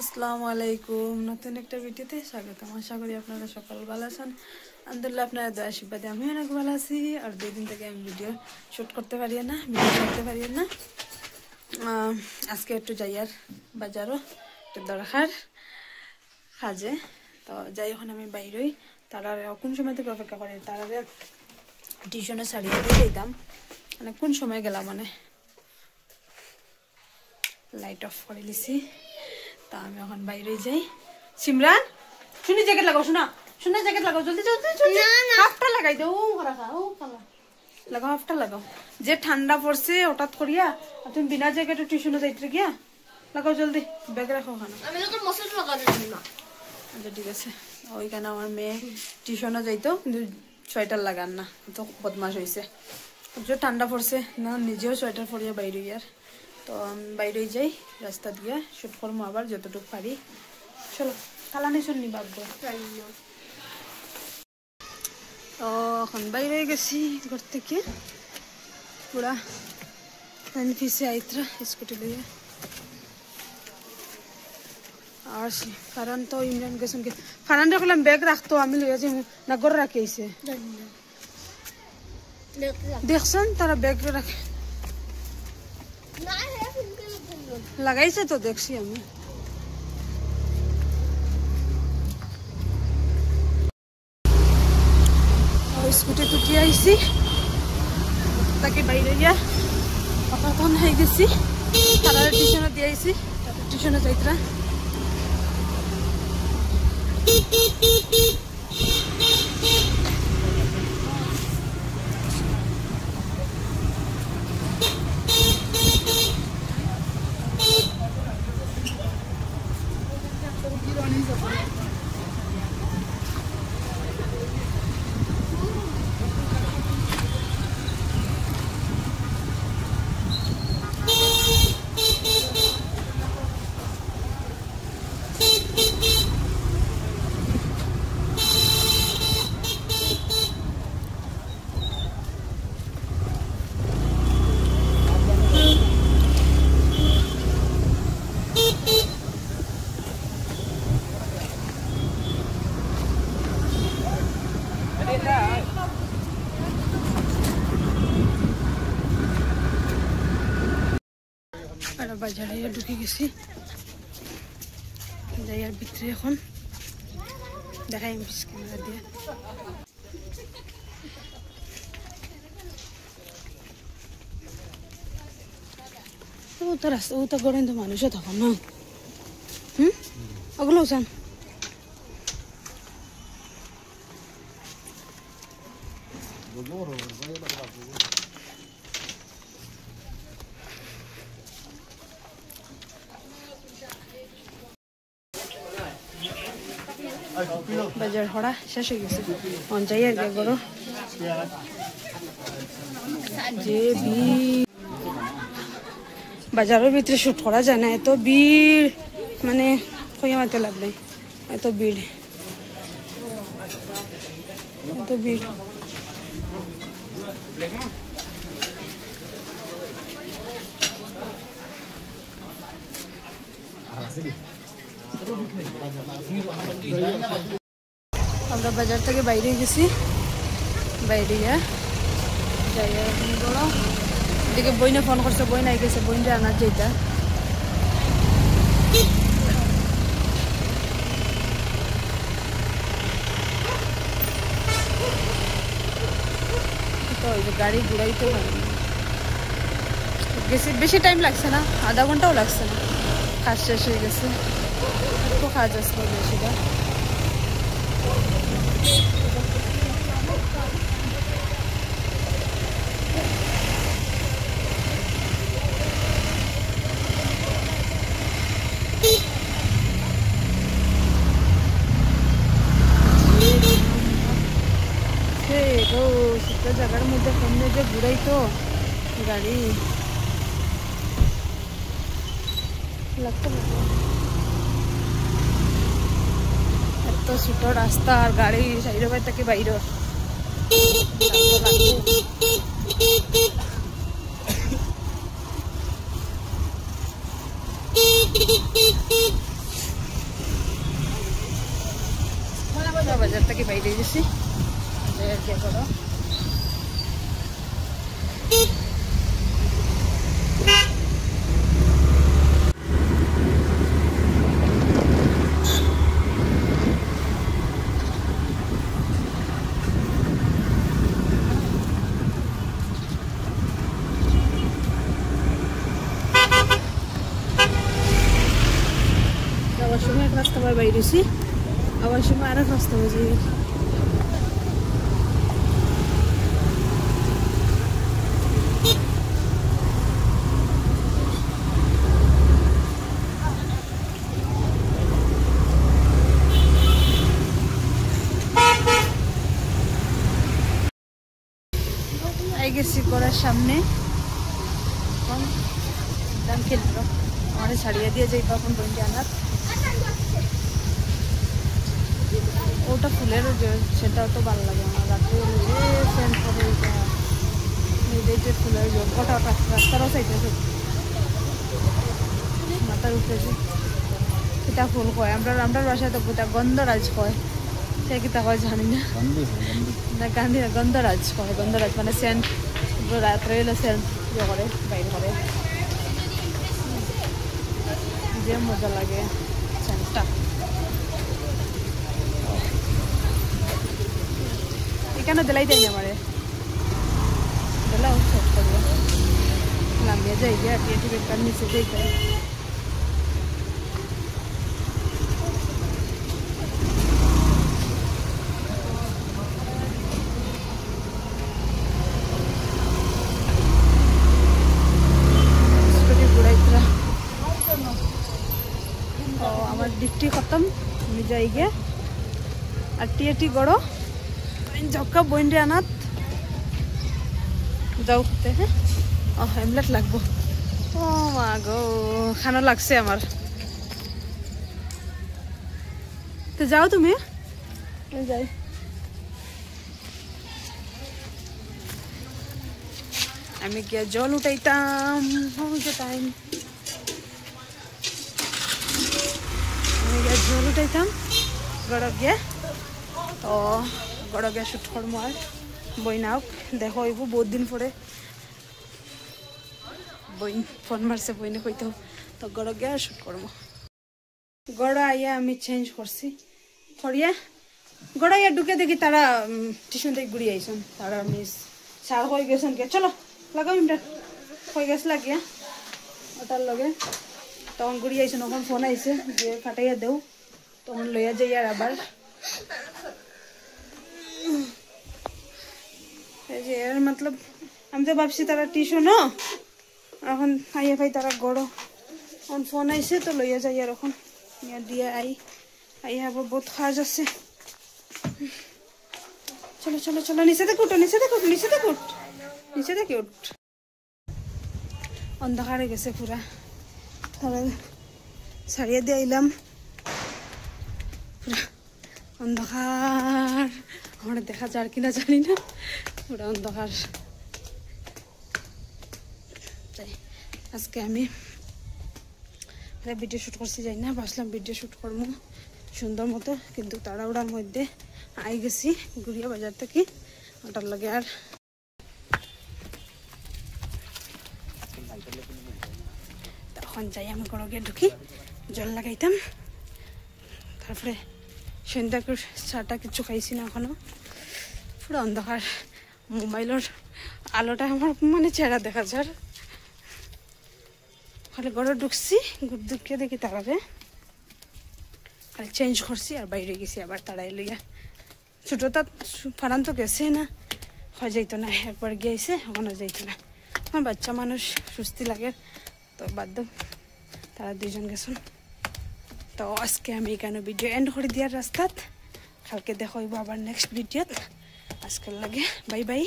আসসালামু আলাইকুম। নতুন একটা ভিডিওতে স্বাগতম। আশা করি আপনারা সকাল ভালো আছেন। আলহামদুলিল্লাহ আপনারা দয়া আশীর্বাদে আমি অনেক ভালো আছি। আর 2 দিন থেকে আমি ভিডিও শুট করতে পারি না, আজকে একটু যাই আর বাজারও একটু দরকার কাজে, তো যাই এখন আমি বাইরেই। তারা কোন সময় থেকে অপেক্ষা করে, তারা টিউশনে ছাড়িয়ে দিয়ে দিতাম, মানে কোন সময় গেলাম, মানে লাইট অফ করে লিছি। তা আমি এখন বাইরে যাই। সিমরান শুনি জ্যাকেট লাগাও, শোনা জ্যাকেট লাগাও, জলদি জলদি জলদি। হাফটা লাগাই দাও, লাগাও, হাফটা লাগাও। যে ঠান্ডা পড়ছে হঠাৎ করিয়া, আর তুমি বিনা জ্যাকেটে টিউশনে যাইতে গিয়া, লাগাও জলদি। ব্যাগ রাখো ওখানে। আচ্ছা ঠিক আছে। ওইখানে আমার মেয়ে টিউশনে যাইতো, কিন্তু সোয়েটার লাগান না, তো বদমাস হয়েছে। যে ঠান্ডা পড়ছে না, নিজেও সোয়েটার পরিয়া বাইরে আর, তো আমি বাইরে যাই, রাস্তা দিয়ে শুট করবো আবার যতটুকু পারি। চলো খালানি শুননি ভাববো। তো এখন বাইরে গেছি ঘর থেকে, পুরা ফিসে আইতরা স্কুটি লিয়ে আসি। ফারান তো ইমরান গেছেন, ফারান রাখলাম ব্যাগ রাখতো, আমি লইয়া যাই না, ঘর রাখি আইছে। দেখছেন তারা ব্যাগ রাখে লাগাইছে, তো দেখছি আমি। স্কুটি টুটি আইছি, তাকে বাইরে গিয়া অতক্ষণ হয়ে গেছি। তারা টিউশনে দিয়ে আইছি, তাদের টিউশনে যাইতরা। বাজারে ঢুকে গেছি, যাই আর ভিতরে এখন দেখাই ক্যামেরা দিয়ে। রাস্তা ও তো গরম, তো মানুষও থাকুন না। ওগুলো চান বাজার হড়া শেষ হয়ে গেছে, যাই আর গরো যে বাজারের ভিতরে শুট করা যায় না, এত ভিড়, মানে কইয়া মাতে লাভ নাই, এত ভিড়, এত ভিড়। আমরা বাজার থেকে বাইরে গেছি, বাইরে যাই এখন বড় এদিকে বইনে ফোন করছে, বই নাই গেছে, বইনটা আনার যেটা। তো গাড়ি ঘুরাইতে পারি বেশি টাইম লাগছে না, আধা ঘন্টাও লাগছে না, কাজ শেষ হয়ে গেছে। একটু কাজ আসলো বেশিটা। জায়গার মধ্যে কেমনে যে ঘুরাই তো গাড়ি লাগতো না, এত ছোট রাস্তা আর গাড়ি সাইড বাই থেকে বাইরে। পুরা বাজার থেকে বাইরে গেছি আর কি করো যাওয়ার সময় এক রাস্তা বাইরেছি আবার সময় আর এক রাস্তা হয়ে গেছি করার সামনে দাম খেলল আমার ছাড়িয়ে দিয়ে যাই তখন বইটি আনার ওটা ফুলের সেটাও তো ভালো লাগে আমার রাত্রে সেন্ট করে ফুলের গোটা রাস্তারও চাইতেছে মাথার উঠেছে কিতা ফুল কয় আমরা বাসায় তো গোটা গন্ধরাজ কয় সে কিতা কয় জানি না গান্ধী গন্ধরাজ কয় গন্ধরাজ মানে সেন্ট রাত্রে এলে সেন্ট ইয়ে করে বাইর করে যে মজা লাগে সেন্টটা এখানে দিলাই যাই আমারে দিলাও সব করবো নামিয়ে যাই গিয়ে টিএটি বেকার নিচে যাই করে আমার ডিউটি খতম আমি যাই গিয়ে আর টিএটি গড়ো ঝক্কা বইন্ডে আনাত যাও করতে হ্যাঁ ও হেমলেট লাগবো ও মা গো খানা লাগছে আমার তো যাও তুমি যাই আমি গিয়া জল উঠাইতাম টাইম আমি গিয়া জল উঠাইতাম গড় গিয়া তো গড় গিয়া শুট করবো আর বই নাও দেখো হইব বহুত দিন পরে বই ফোন মারছে বইনে কইতে তো গড় গিয়া শুট করবো গড় আইয়া আমি চেঞ্জ করছি করিয়া গড় আইয়া ঢুকে দেখি তারা টিউশন থেকে ঘুরিয়ে আইসন তারা মিস সার হয়ে গেছেন কে চলো লাগাও ইমটা হয়ে গেছে লাগিয়া ওটার লগে তখন ঘুরিয়ে আইসন তখন ফোন আইসে যে ফাটাইয়া দেও তখন লইয়া যাই আর আবার এর মতলব আমি তো ভাবছি তারা টিউশনও এখন আইয়া ভাই তারা গড়ো এখন ফোন আইসে তো লইয়া যাই আর এখন দিয়ে আইয়া আবার বহুত কাজ আছে চলো চলো চলো নিচে দেখো নিচে দেখো নিচে দেখো নিচে দেখে উঠ অন্ধকার হয়ে গেছে পুরা ছাড়িয়ে দিয়ে আইলাম পুরা অন্ধকার আমার দেখা যার কিনা জানি না পুরা অন্ধকার আজকে আমি ভিডিও শ্যুট করতে যাই না ভাবছিলাম ভিডিও শ্যুট করবো সুন্দর মতো কিন্তু তাড়াহুড়ার মধ্যে আই গেছি গুড়িয়া বাজার থেকে ওটার লাগে আর তখন যাই আমি ঘরে গিয়ে ঢুকি জল লাগাইতাম তারপরে সন্ধ্যা চাটা কিছু খাইছি না এখনো পুরো অন্ধকার মোবাইলের আলোটা আমার মানে চেহারা দেখা যার খালি ঘরে ঢুকছি ঢুকিয়ে দেখি তাড়াবে খালি চেঞ্জ করছি আর বাইরে গেছি আবার তাড়াই লইয়া ছোটটা ফারান তো গেছে না হয় যাইতো না একবার গিয়েছে এখনো যাইতো না আমার বাচ্চা মানুষ সুস্থি লাগে তো বাধ্য তারা দুইজন গেছেন তো আজকে আমি এখানে ভিডিও এন্ড করে দিয়ার রাস্তাত কালকে দেখা হইব আবার নেক্সট ভিডিওত আজকের লাগে বাই বাই।